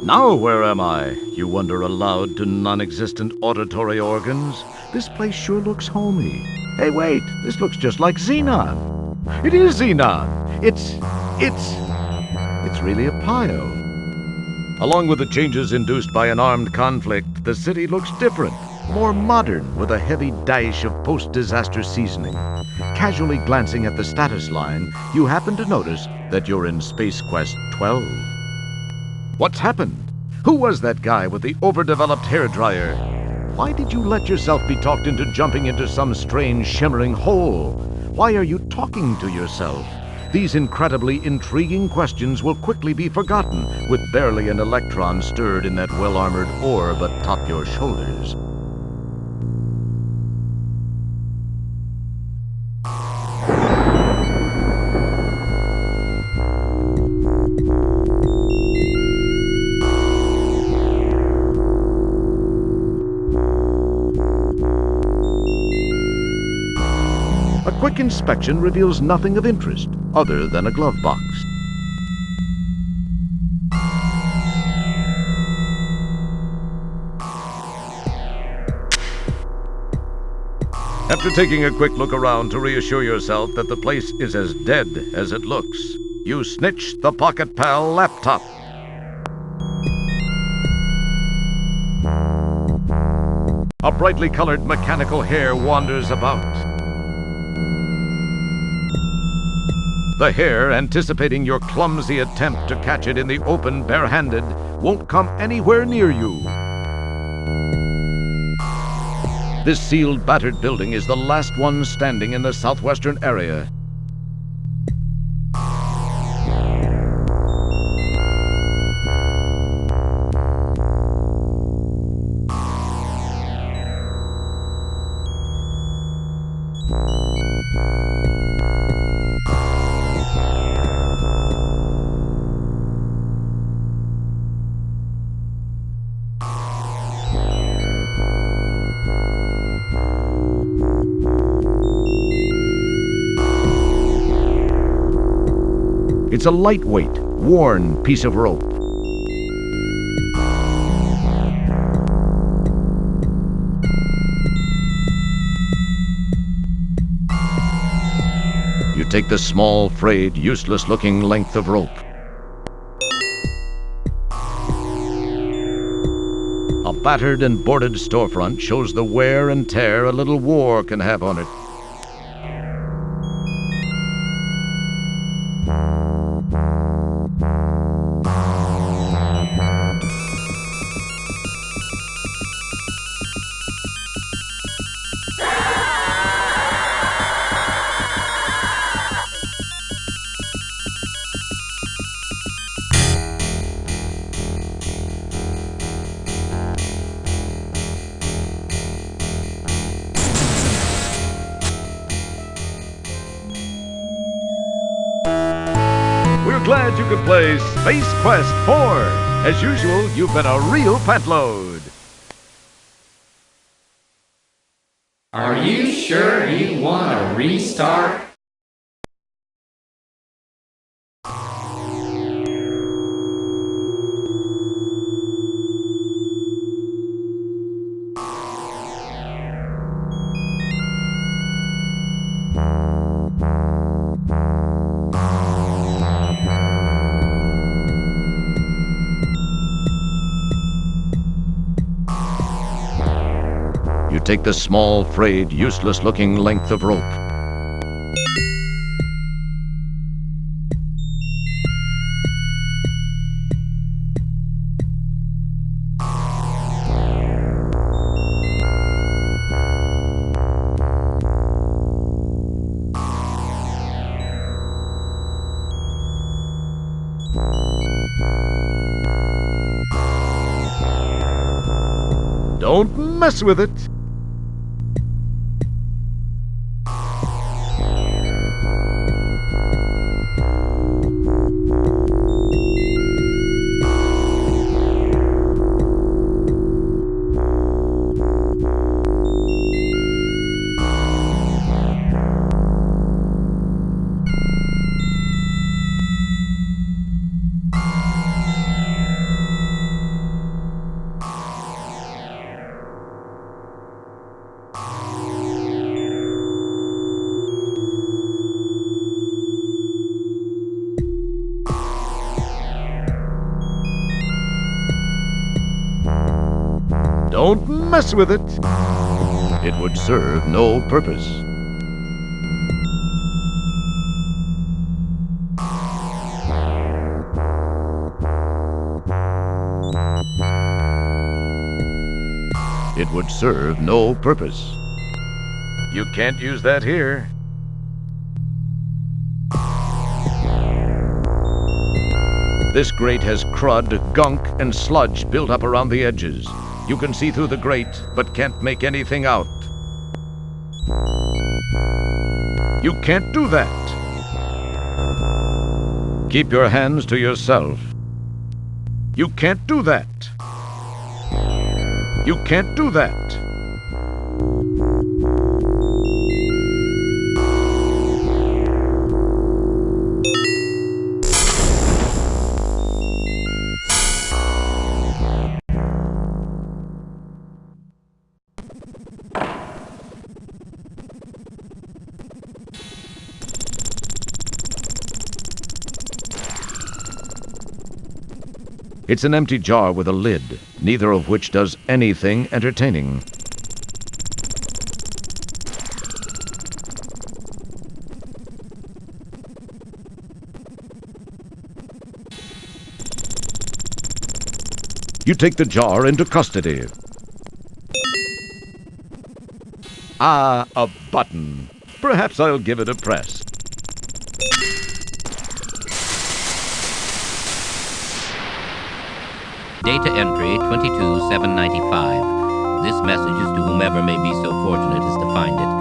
Now where am I? You wonder aloud to non-existent auditory organs. This place sure looks homey. Hey, wait, this looks just like Xenon. It is Xenon. It's really a Pio. Along with the changes induced by an armed conflict, the city looks different, more modern, with a heavy dash of post-disaster seasoning. Casually glancing at the status line, you happen to notice that you're in Space Quest 12. What's happened? Who was that guy with the overdeveloped hairdryer? Why did you let yourself be talked into jumping into some strange shimmering hole? Why are you talking to yourself? These incredibly intriguing questions will quickly be forgotten with barely an electron stirred in that well-armored orb atop your shoulders. A quick inspection reveals nothing of interest other than a glove box. After taking a quick look around to reassure yourself that the place is as dead as it looks, you snitch the Pocket Pal laptop. A brightly colored mechanical hair wanders about. The hare, anticipating your clumsy attempt to catch it in the open barehanded, won't come anywhere near you. This sealed, battered building is the last one standing in the southwestern area. It's a lightweight, worn piece of rope. You take the small, frayed, useless-looking length of rope. A battered and boarded storefront shows the wear and tear a little war can have on it. We're glad you could play Space Quest 4. As usual, you've been a real pantload. Are you sure you want to restart? You take the small, frayed, useless-looking length of rope. Don't mess with it. Don't mess with it. It would serve no purpose. It would serve no purpose. You can't use that here. This grate has crud, gunk, and sludge built up around the edges. You can see through the grate, but can't make anything out. You can't do that. Keep your hands to yourself. You can't do that. You can't do that. It's an empty jar with a lid, neither of which does anything entertaining. You take the jar into custody. Ah, a button. Perhaps I'll give it a press. Data entry 22795. This message is to whomever may be so fortunate as to find it.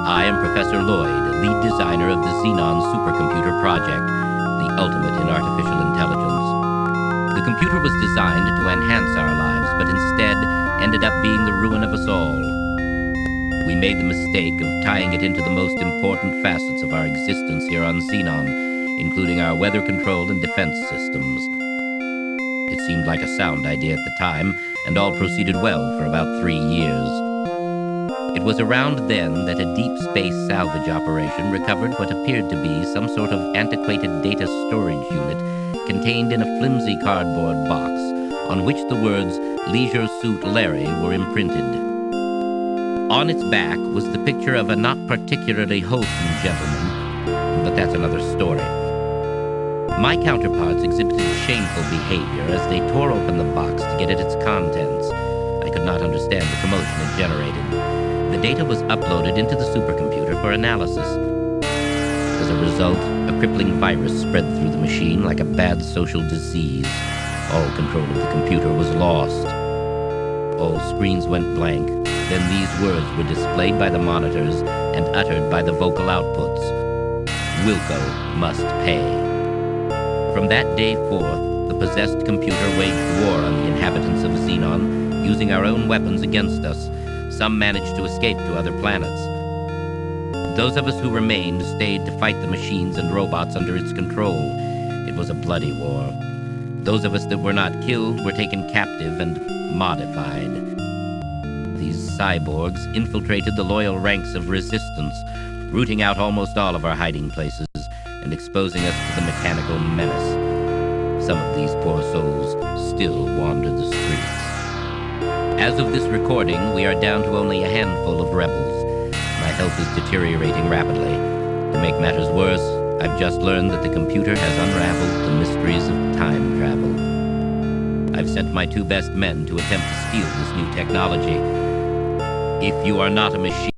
I am Professor Lloyd, lead designer of the Xenon Supercomputer Project, the ultimate in artificial intelligence. The computer was designed to enhance our lives, but instead ended up being the ruin of us all. We made the mistake of tying it into the most important facets of our existence here on Xenon, including our weather control and defense systems. It seemed like a sound idea at the time, and all proceeded well for about 3 years. It was around then that a deep space salvage operation recovered what appeared to be some sort of antiquated data storage unit contained in a flimsy cardboard box on which the words Leisure Suit Larry were imprinted. On its back was the picture of a not particularly wholesome gentleman, but that's another story. My counterparts exhibited shameful behavior as they tore open the box to get at its contents. I could not understand the commotion it generated. The data was uploaded into the supercomputer for analysis. As a result, a crippling virus spread through the machine like a bad social disease. All control of the computer was lost. All screens went blank. Then these words were displayed by the monitors and uttered by the vocal outputs. Wilco must pay. From that day forth, the possessed computer waged war on the inhabitants of Xenon, using our own weapons against us. Some managed to escape to other planets. Those of us who remained stayed to fight the machines and robots under its control. It was a bloody war. Those of us that were not killed were taken captive and modified. These cyborgs infiltrated the loyal ranks of resistance, rooting out almost all of our hiding places and exposing us to the mechanical menace. Some of these poor souls still wander the streets. As of this recording, we are down to only a handful of rebels. My health is deteriorating rapidly. To make matters worse, I've just learned that the computer has unraveled the mysteries of time travel. I've sent my 2 best men to attempt to steal this new technology. If you are not a machine,